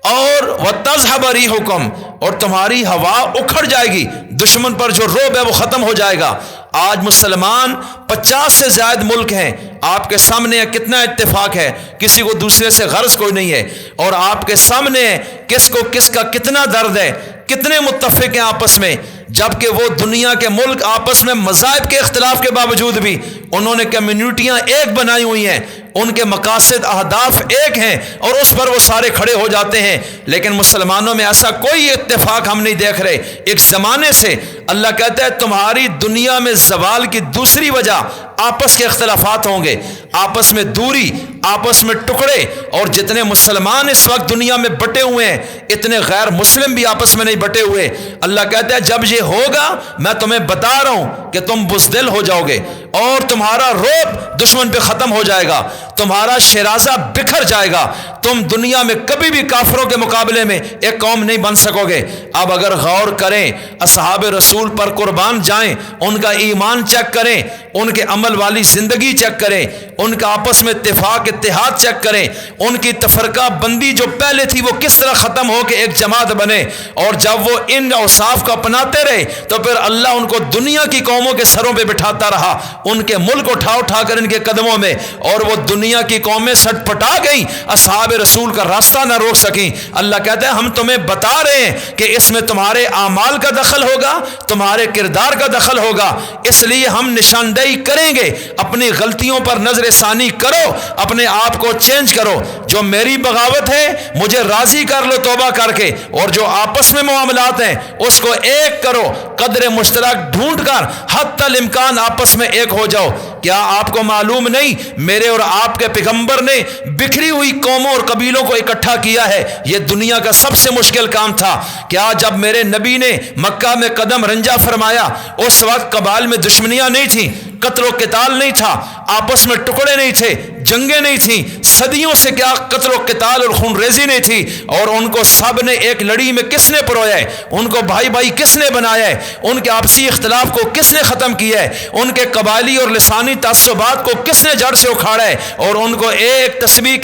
اور وتذهب ريحكم، اور تمہاری ہوا اکھڑ جائے گی، دشمن پر جو رعب ہے وہ ختم ہو جائے گا۔ آج مسلمان 50 سے زائد ملک ہیں، آپ کے سامنے کتنا اتفاق ہے، کسی کو دوسرے سے غرض کوئی نہیں ہے، اور آپ کے سامنے کس کو کس کا کتنا درد ہے، کتنے متفق ہیں آپس میں، جبکہ وہ دنیا کے ملک آپس میں مذاہب کے اختلاف کے باوجود بھی انہوں نے کمیونٹیاں ایک بنائی ہوئی ہیں، ان کے مقاصد اہداف ایک ہیں، اور اس پر وہ سارے کھڑے ہو جاتے ہیں۔ لیکن مسلمانوں میں ایسا کوئی اتفاق ہم نہیں دیکھ رہے۔ ایک زمانے سے اللہ کہتا ہے تمہاری دنیا میں زوال کی دوسری وجہ آپس کے اختلافات ہوں گے، آپس میں دوری، آپس میں ٹکڑے، اور جتنے مسلمان اس وقت دنیا میں بٹے ہوئے ہیں اتنے غیر مسلم بھی آپس میں نہیں بٹے ہوئے۔ اللہ کہتا ہے جب یہ ہوگا میں تمہیں بتا رہا ہوں کہ تم بزدل ہو جاؤ گے، اور تمہارا رعب دشمن پہ ختم ہو جائے گا، تمہارا شیرازہ بکھر جائے گا، تم دنیا میں کبھی بھی کافروں کے مقابلے میں ایک قوم نہیں بن سکو گے۔ اب اگر غور کریں، اصحاب رسول پر قربان جائیں، ان کا ایمان چیک کریں، ان کے عمل والی زندگی چیک کریں، ان کا آپس میں اتحاد چیک کریں، ان کی تفرقہ بندی جو پہلے تھی وہ کس طرح ختم ہو کے ایک جماعت بنے، اور جب وہ ان اوصاف کو اپناتے رہے تو پھر اللہ ان کو دنیا کی قوموں کے سروں پہ بٹھاتا رہا، ان کے ملک اٹھا کر ان کے قدموں میں، اور وہ دنیا دنیا کی قومیں سٹ پٹا گئیں، اصحاب رسول کا راستہ نہ روک سکیں۔ اللہ کہتا ہے ہم تمہیں بتا رہے ہیں کہ اس میں تمہارے اعمال کا دخل ہوگا، تمہارے کردار کا دخل ہوگا، اس لیے ہم نشاندہی کریں گے۔ اپنی غلطیوں پر نظر ثانی کرو، اپنے آپ کو چینج کرو۔ جو میری بغاوت ہے مجھے راضی کر لو توبہ کر کے، اور جو آپس میں معاملات ہیں اس کو ایک کرو، قدر مشترک ڈھونڈ کر حتی الامکان آپس میں ایک ہو جاؤ۔ کیا آپ کو معلوم نہیں میرے اور آپ کے پیغمبر نے بکھری ہوئی قوموں اور قبیلوں کو اکٹھا کیا ہے؟ یہ دنیا کا سب سے مشکل کام تھا۔ کیا جب میرے نبی نے مکہ میں قدم رنجا فرمایا اس وقت قبائل میں دشمنیاں نہیں تھیں، قتل و قتال نہیں تھا، آپس میں ٹکڑے نہیں تھے، جنگیں نہیں تھیں، صدیوں سے کیا قتل و قتال اور خون ریزی نہیں تھی، اور ان کو سب نے ایک لڑی میں کس نے پرویا ہے؟ ان کو بھائی بھائی کس نے بنایا ہے؟ ان کے آپسی اختلاف کو کس نے ختم کیا ہے؟ ان کے قبائلی اور لسانی تعصبات کو کس نے جڑ سے اکھاڑا ہے؟ اور ان کو ایک تسبیح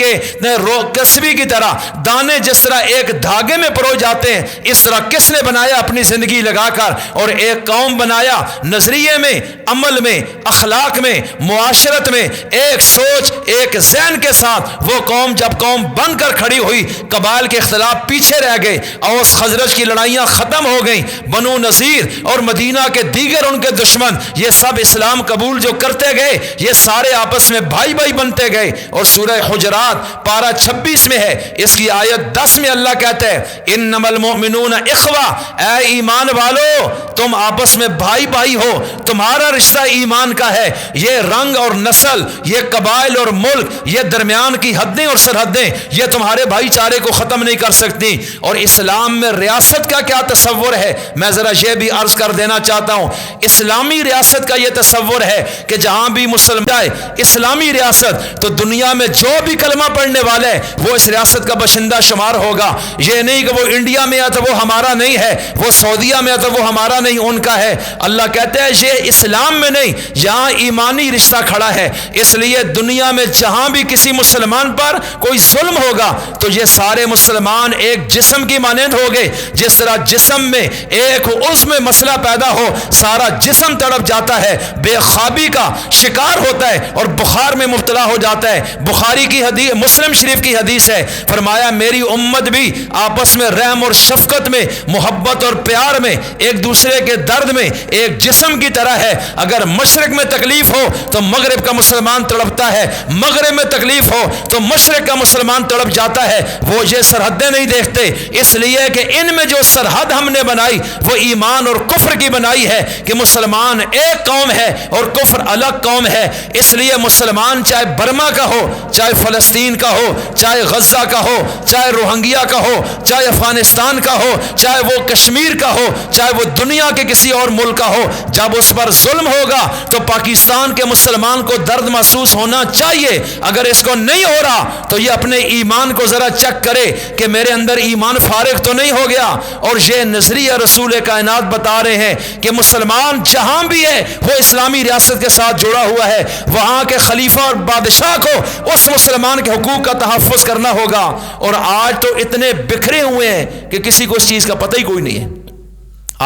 کی طرح دانے جس طرح ایک دھاگے میں پروئے جاتے ہیں اس طرح کس نے بنایا اپنی زندگی لگا کر، اور ایک قوم بنایا، نظریے میں، عمل میں، اخلاق میں، معاشرت میں، ایک سوچ ایک ذہن کے ساتھ وہ قوم جب قوم بن کر کھڑی ہوئی، قبائل کے اختلاف پیچھے رہ گئے، اوس خزرج کی لڑائیاں ختم ہو گئیں، بنو نذیر اور مدینہ کے دیگر ان کے دشمن یہ سب اسلام قبول جو کرتے گئے یہ سارے آپس میں بھائی بھائی بنتے گئے۔ اور سورہ حجرات پارہ 26 میں ہے، اس کی آیت 10 میں اللہ کہتا ہے انما المؤمنون اخوہ، اے ایمان والو تم آپس میں بھائی بھائی ہو، تمہارا رشتہ ایمان کا ہے۔ یہ رنگ اور نسل، یہ قبائل اور ملک، یہ درمیان کی حدیں اور سرحدیں یہ تمہارے بھائی چارے کو ختم نہیں کر سکتی۔ اور اسلام میں ریاست کا کیا تصور ہے میں ذرا یہ بھی عرض کر دینا چاہتا ہوں۔ اسلامی ریاست کا یہ تصور ہے کہ جہاں بھی مسلمان جائے اسلامی ریاست تو دنیا میں جو بھی کلمہ پڑھنے والا ہے وہ اس ریاست کا باشندہ شمار ہوگا۔ یہ نہیں کہ وہ انڈیا میں ہے تو وہ ہمارا نہیں ہے، وہ سعودیہ میں ہے تو وہ ہمارا نہیں ان کا ہے۔ اللہ کہتا ہے یہ اسلام میں نہیں، یہاں ایمانی رشتہ کھڑا ہے۔ اس لیے دنیا میں جہاں بھی کسی مسلمان پر کوئی ظلم ہوگا تو یہ سارے مسلمان ایک جسم کی مانند ہو گئے۔ جس طرح جسم میں ایک عضو میں مسئلہ پیدا ہو سارا جسم تڑپ جاتا ہے، بے خوابی کا شکار ہوتا ہے اور بخار میں مبتلا ہو جاتا ہے۔ بخاری کی حدیث، مسلم شریف کی حدیث ہے، فرمایا میری امت بھی آپس میں رحم اور شفقت میں، محبت اور پیار میں، ایک دوسرے کے درد میں ایک جسم کی طرح ہے۔ اگر مشرق میں تکلیف ہو تو مغرب کا مسلمان تڑپتا ہے، مغرب میں تکلیف ہو تو مشرق کا مسلمان تڑپ جاتا ہے۔ وہ یہ سرحدیں نہیں دیکھتے، اس لیے کہ ان میں جو سرحد ہم نے بنائی وہ ایمان اور کفر کی بنائی ہے کہ مسلمان ایک قوم ہے اور کفر الگ قوم ہے۔ اس لیے مسلمان چاہے برما کا ہو، چاہے فلسطین کا ہو، چاہے غزہ کا ہو، چاہے روہنگیا کا ہو، چاہے افغانستان کا ہو، چاہے وہ کشمیر کا ہو، چاہے وہ دنیا کے کسی اور ملک کا ہو، جب اس پر ظلم ہوگا تو پاکستان کے مسلمان کو درد محسوس ہونا چاہیے۔ اگر اس کو نہیں ہو رہا تو یہ اپنے ایمان کو ذرا چیک کرے کہ میرے اندر ایمان فارغ تو نہیں ہو گیا۔ اور یہ نظریہ رسول کائنات بتا رہے ہیں کہ مسلمان جہاں بھی ہے وہ اسلامی ریاست کے ساتھ جڑا ہوا ہے، وہاں کے خلیفہ اور بادشاہ کو اس مسلمان کے حقوق کا تحفظ کرنا ہوگا۔ اور آج تو اتنے بکھرے ہوئے ہیں کہ کسی کو اس چیز کا پتہ ہی کوئی نہیں ہے۔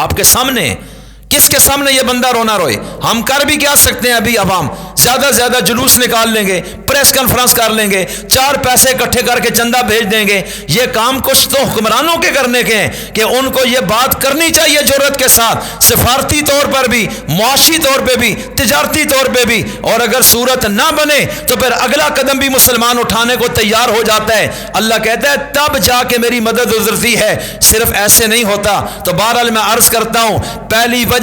آپ کے سامنے کس کے سامنے یہ بندہ رونا روئے؟ ہم کر بھی کیا سکتے ہیں؟ ابھی عوام زیادہ سے زیادہ جلوس نکال لیں گے، پریس کانفرنس کر لیں گے، 4 پیسے اکٹھے کر کے چندہ بھیج دیں گے۔ یہ کام کچھ تو حکمرانوں کے کرنے کے ہیں کہ ان کو یہ بات کرنی چاہیے جرأت کے ساتھ، سفارتی طور پر بھی، معاشی طور پہ بھی، تجارتی طور پہ بھی۔ اور اگر صورت نہ بنے تو پھر اگلا قدم بھی مسلمان اٹھانے کو تیار ہو جاتا ہے۔ اللہ کہتا ہے تب جا کے میری مدد ازرتی ہے، صرف ایسے نہیں ہوتا۔ تو بہرحال میں عرض کرتا ہوں، پہلی وجہ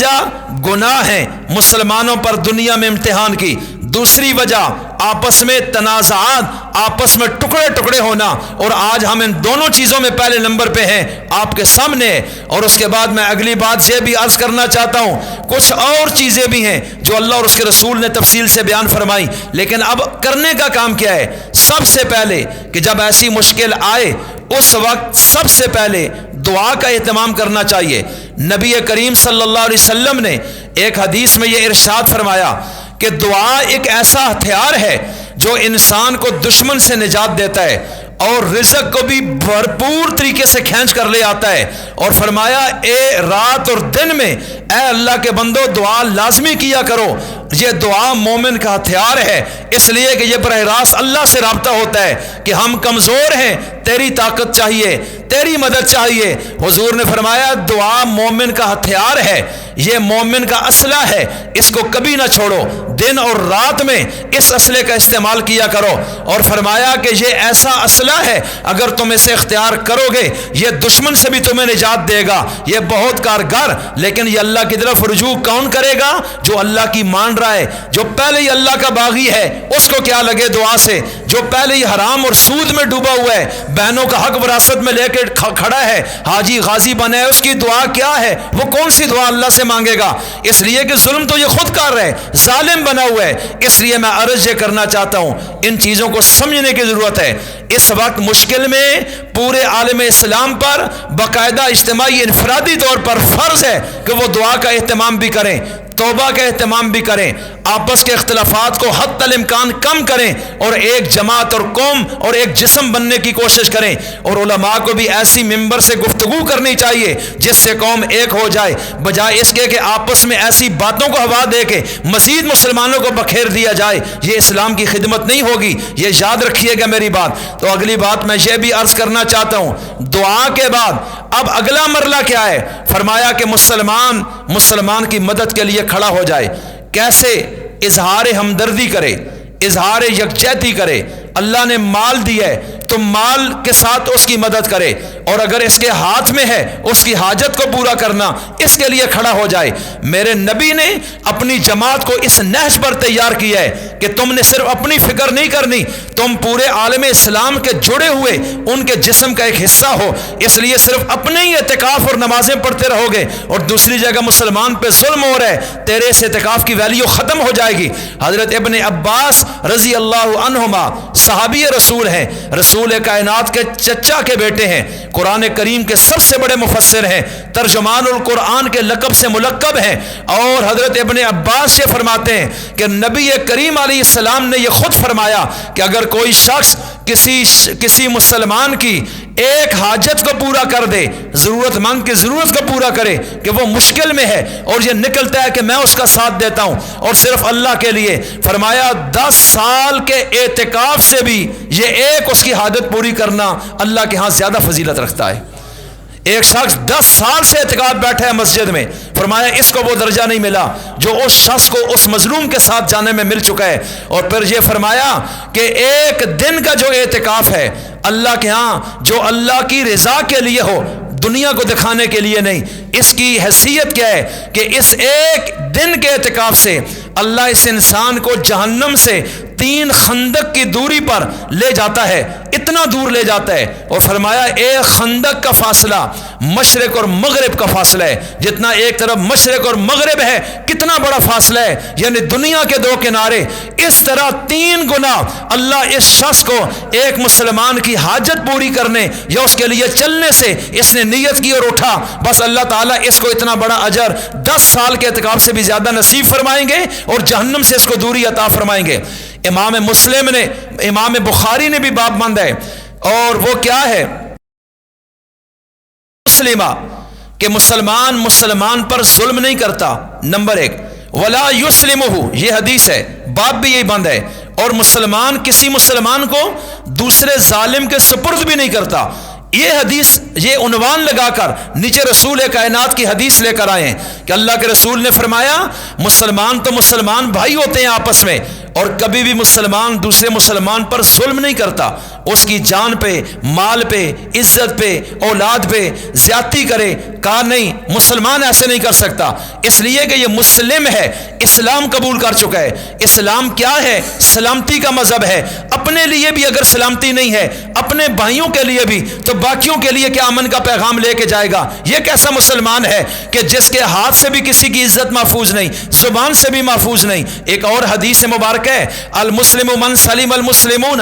گناہ ہے مسلمانوں پر دنیا میں امتحان کی، دوسری وجہ آپس میں تنازعات، آپس میں ٹکڑے ٹکڑے ہونا، اور آج ہم ان دونوں چیزوں میں پہلے نمبر پہ ہیں آپ کے سامنے۔ اور اس کے بعد میں اگلی بات یہ بھی عرض کرنا چاہتا ہوں، کچھ اور چیزیں بھی ہیں جو اللہ اور اس کے رسول نے تفصیل سے بیان فرمائی، لیکن اب کرنے کا کام کیا ہے؟ سب سے پہلے کہ جب ایسی مشکل آئے اس وقت سب سے پہلے دعا کا اہتمام کرنا چاہیے۔ نبی کریم صلی اللہ علیہ وسلم نے ایک حدیث میں یہ ارشاد فرمایا کہ دعا ایک ایسا ہتھیار ہے جو انسان کو دشمن سے نجات دیتا ہے اور رزق کو بھی بھرپور طریقے سے کھینچ کر لے آتا ہے۔ اور فرمایا اے رات اور دن میں اے اللہ کے بندو دعا لازمی کیا کرو، یہ دعا مومن کا ہتھیار ہے، اس لیے کہ یہ براہ راست اللہ سے رابطہ ہوتا ہے کہ ہم کمزور ہیں، تیری طاقت چاہیے، تیری مدد چاہیے۔ حضور نے فرمایا دعا مومن کا ہتھیار ہے، یہ مومن کا اسلحہ ہے، اس کو کبھی نہ چھوڑو، دن اور رات میں اس اسلحے کا استعمال کیا کرو۔ اور فرمایا کہ یہ ایسا اسلحہ ہے اگر تم اسے اختیار کرو گے یہ دشمن سے بھی تمہیں نجات دے گا، یہ بہت کارگر۔ لیکن یہ اللہ کی طرف رجوع کون کرے گا؟ جو اللہ کی مان رہا ہے، جو پہلے ہی اللہ کا باغی ہے، اس کو کیا لگے دعا سے؟ جو پہلے ہی حرام اور سود میں ڈوبا ہوا ہے، بہنوں کا حق وراثت میں لے کے کھڑا ہے، حاجی غازی بنا ہے، اس کی دعا کیا ہے؟ وہ کون سی دعا اللہ سے مانگے گا؟ اس لیے کہ ظلم تو یہ خود کر رہا ہے، ظالم بنا ہوا ہے۔ اس لیے میں عرض یہ کرنا چاہتا ہوں، ان چیزوں کو سمجھنے کی ضرورت ہے۔ اس وقت مشکل میں پورے عالم اسلام پر باقاعدہ اجتماعی انفرادی طور پر فرض ہے کہ وہ دعا کا اہتمام بھی کریں، توبہ کا اہتمام بھی کریں، آپس کے اختلافات کو حتی الامکان کم کریں اور ایک جماعت اور قوم اور ایک جسم بننے کی کوشش کریں۔ اور علماء کو بھی ایسی ممبر سے گفتگو کرنی چاہیے جس سے قوم ایک ہو جائے، بجائے اس کے کہ آپس میں ایسی باتوں کو ہوا دے کے مزید مسلمانوں کو بکھیر دیا جائے۔ یہ اسلام کی خدمت نہیں ہوگی، یہ یاد رکھیے گا میری بات۔ تو اگلی بات میں یہ بھی عرض کرنا چاہتا ہوں، دعا کے بعد اب اگلا مرحلہ کیا ہے؟ فرمایا کہ مسلمان کی مدد کے لیے کھڑا ہو جائے۔ کیسے؟ اظہار ہمدردی کرے، اظہار یکجہتی کرے۔ اللہ نے مال دیا ہے تو مال کے ساتھ اس کی مدد کرے، اور اگر اس کے ہاتھ میں ہے اس کی حاجت کو پورا کرنا، اس کے لیے کھڑا ہو جائے۔ میرے نبی نے اپنی جماعت کو اس نہج پر تیار کیا ہے کہ تم نے صرف اپنی فکر نہیں کرنی، تم پورے عالم اسلام کے جڑے ہوئے ان کے جسم کا ایک حصہ ہو۔ اس لیے صرف اپنے ہی اعتکاف اور نمازیں پڑھتے رہو گے اور دوسری جگہ مسلمان پہ ظلم ہو رہا ہے، تیرے اس اعتکاف کی ویلیو ختم ہو جائے گی۔ حضرت ابن عباس رضی اللہ عنہما صحابی رسول ہیں، رسول کائنات کے چچا کے بیٹے ہیں، قرآن کریم کے سب سے بڑے مفسر ہیں، ترجمان القرآن کے لقب سے ملقب ہیں۔ اور حضرت ابن عباس یہ فرماتے ہیں کہ نبی کریم علیہ السلام نے یہ خود فرمایا کہ اگر کوئی شخص کسی مسلمان کی ایک حاجت کو پورا کر دے، ضرورت مند کی ضرورت کو پورا کرے کہ وہ مشکل میں ہے اور یہ نکلتا ہے کہ میں اس کا ساتھ دیتا ہوں اور صرف اللہ کے لیے، فرمایا 10 سال کے اعتکاف سے بھی یہ ایک اس کی حاجت پوری کرنا اللہ کے ہاں زیادہ فضیلت رکھتا ہے۔ ایک شخص 10 سال سے اعتکاف بیٹھا ہے مسجد میں، فرمایا اس کو وہ درجہ نہیں ملا جو اس شخص کو اس مظلوم کے ساتھ جانے میں مل چکا ہے۔ اور پھر یہ فرمایا کہ ایک دن کا جو اعتکاف ہے اللہ کے ہاں، جو اللہ کی رضا کے لیے ہو، دنیا کو دکھانے کے لیے نہیں، اس کی حیثیت کیا ہے کہ اس ایک دن کے اعتکاف سے اللہ اس انسان کو جہنم سے 3 خندق کی دوری پر لے جاتا ہے، اتنا دور لے جاتا ہے۔ اور فرمایا ایک خندق کا فاصلہ مشرق اور مغرب کا فاصلہ ہے، جتنا ایک طرف مشرق اور مغرب ہے کتنا بڑا فاصلہ ہے، یعنی دنیا کے 2 کنارے۔ اس طرح 3 گنا اللہ اس شخص کو ایک مسلمان کی حاجت پوری کرنے یا اس کے لیے چلنے سے اس نے نیت کی اور اٹھا، بس اللہ تعالیٰ اس کو اتنا بڑا اجر 10 سال کے اعتکاف سے بھی زیادہ نصیب فرمائیں گے اور جہنم سے اس کو دوری عطا فرمائیں گے۔ امام بخاری نے بھی باب بند ہے، اور وہ کیا ہے؟ مسلمہ، کہ مسلمان پر ظلم نہیں کرتا، نمبر 1، ولا یسلمہ، یہ حدیث ہے، باب بھی یہی بند ہے، اور مسلمان کسی مسلمان کو دوسرے ظالم کے سپرد بھی نہیں کرتا۔ یہ حدیث، یہ عنوان لگا کر نیچے رسول کائنات کی حدیث لے کر آئے ہیں کہ اللہ کے رسول نے فرمایا مسلمان تو مسلمان بھائی ہوتے ہیں آپس میں، اور کبھی بھی مسلمان دوسرے مسلمان پر ظلم نہیں کرتا، اس کی جان پہ، مال پہ، عزت پہ، اولاد پہ زیادتی کرے، کہا نہیں، مسلمان ایسے نہیں کر سکتا، اس لیے کہ یہ مسلم ہے، اسلام قبول کر چکا ہے۔ اسلام کیا ہے؟ سلامتی کا مذہب ہے۔ اپنے لیے بھی اگر سلامتی نہیں ہے، اپنے بھائیوں کے لیے بھی، تو باقیوں کے لیے کیا امن کا پیغام لے کے جائے گا؟ یہ کیسا مسلمان ہے کہ جس کے ہاتھ سے بھی کسی کی عزت محفوظ نہیں، زبان سے بھی محفوظ نہیں۔ ایک اور حدیث مبارک ہے، المسلم من سلم المسلمون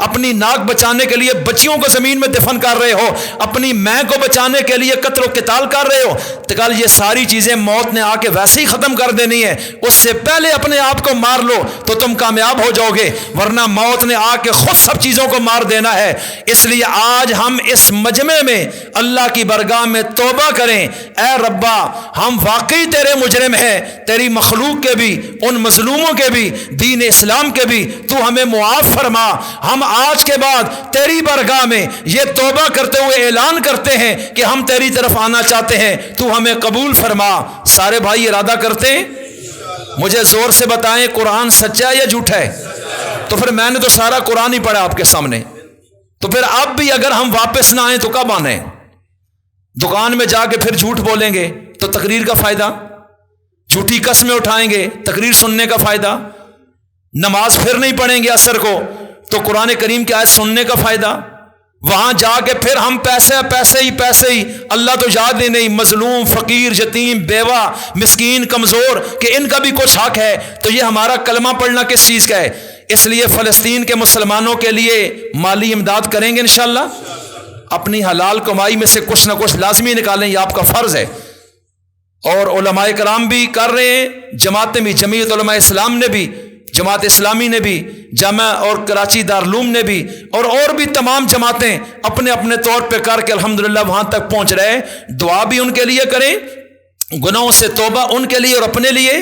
اپنی ناک بچانے کے لیے بچیوں کو زمین میں دفن کر رہے ہو، اپنی ماں کو بچانے کے لیے قتل و قتال کر رہے ہو، تو کل یہ ساری چیزیں موت نے آ کے ویسے ہی ختم کر دینی ہے، اس سے پہلے اپنے آپ کو مار لو تو تم کامیاب ہو جاؤ گے، ورنہ موت نے آ کے خود سب چیزوں کو مار دینا ہے۔ اس لیے آج ہم اس مجمع میں اللہ کی بارگاہ میں توبہ کریں، اے ربا ہم واقعی تیرے مجرم ہیں، تیری مخلوق کے بھی، ان مظلوموں کے بھی، دین اسلام کے بھی، تو ہمیں معاف فرما۔ ہم آج کے بعد تیری بارگاہ میں یہ توبہ کرتے ہوئے اعلان کرتے ہیں کہ ہم تیری طرف آنا چاہتے ہیں، تو ہمیں قبول فرما۔ سارے بھائی ارادہ کرتے ہیں؟ مجھے زور سے بتائیں قرآن سچا ہے یا جھوٹا ہے؟ تو پھر میں نے تو سارا قرآن ہی پڑھا آپ کے سامنے، تو پھر اب بھی اگر ہم واپس نہ آئیں تو کب آنا ہے؟ دکان میں جا کے پھر جھوٹ بولیں گے تو تقریر کا فائدہ، جھوٹی قسمیں اٹھائیں گے تقریر سننے کا فائدہ، نماز پھر نہیں پڑھیں گے عصر کو تو قرآن کریم کی آیت سننے کا فائدہ، وہاں جا کے پھر ہم پیسے ہی اللہ تو یاد ہی نہیں، مظلوم، فقیر، یتیم، بیوہ، مسکین، کمزور کہ ان کا بھی کچھ حق ہے، تو یہ ہمارا کلمہ پڑھنا کس چیز کا ہے؟ اس لیے فلسطین کے مسلمانوں کے لیے مالی امداد کریں گے انشاءاللہ، اپنی حلال کمائی میں سے کچھ نہ کچھ لازمی نکالیں، یہ آپ کا فرض ہے، اور علماء کرام بھی کر رہے ہیں، جماعتیں بھی، جمعیت علماء اسلام نے بھی، جماعت اسلامی نے بھی، جامع اور کراچی دارالعلوم نے بھی، اور بھی تمام جماعتیں اپنے اپنے طور پہ کر کے الحمدللہ وہاں تک پہنچ رہے ہیں۔ دعا بھی ان کے لیے کریں، گناہوں سے توبہ ان کے لیے اور اپنے لیے،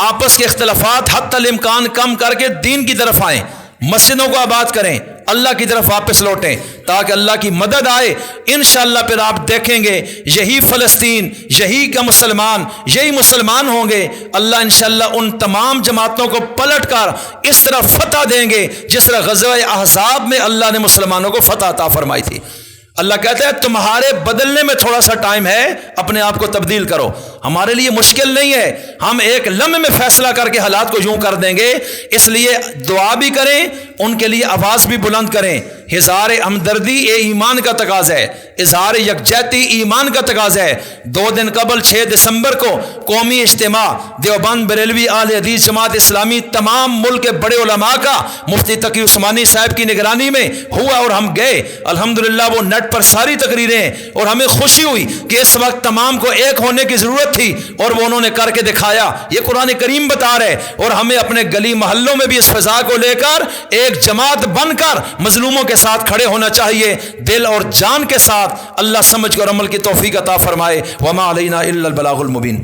آپس کے اختلافات حتی الامکان کم کر کے دین کی طرف آئیں، مسجدوں کو آباد کریں، اللہ کی طرف واپس لوٹیں تاکہ اللہ کی مدد آئے۔ انشاءاللہ پھر آپ دیکھیں گے یہی فلسطین، یہی کا مسلمان، یہی مسلمان ہوں گے، اللہ انشاءاللہ ان تمام جماعتوں کو پلٹ کر اس طرح فتح دیں گے جس طرح غزوہ احزاب میں اللہ نے مسلمانوں کو فتح عطا فرمائی تھی۔ اللہ کہتا ہے تمہارے بدلنے میں تھوڑا سا ٹائم ہے، اپنے آپ کو تبدیل کرو۔ ہمارے لیے مشکل نہیں ہے، ہم ایک لمحے میں فیصلہ کر کے حالات کو یوں کر دیں گے، اس لیے دعا بھی کریں، ان کے لیے آواز بھی بلند کریں۔ اظہار ہمدردی یہ ایمان کا تقاضا ہے، اظہار یکجہتی ایمان کا تقاضا ہے۔ 2 دن قبل 6 دسمبر کو قومی اجتماع دیوبند بریلوی اہل حدیث جماعت اسلامی تمام ملک کے بڑے علماء کا مفتی تقی عثمانی صاحب کی نگرانی میں ہوا اور ہم گئے، الحمدللہ وہ نیٹ پر ساری تقریریں، اور ہمیں خوشی ہوئی کہ اس وقت تمام کو ایک ہونے کی ضرورت تھی اور وہ انہوں نے کر کے دکھایا۔ یہ قرآن کریم بتا رہے، اور ہمیں اپنے گلی محلوں میں بھی اس فضا کو لے کر ایک جماعت بن کر مظلوموں کے ساتھ کھڑے ہونا چاہیے، دل اور جان کے ساتھ۔ اللہ سمجھ کر عمل کی توفیق عطا فرمائے۔ وما علینا الا البلاغ المبین۔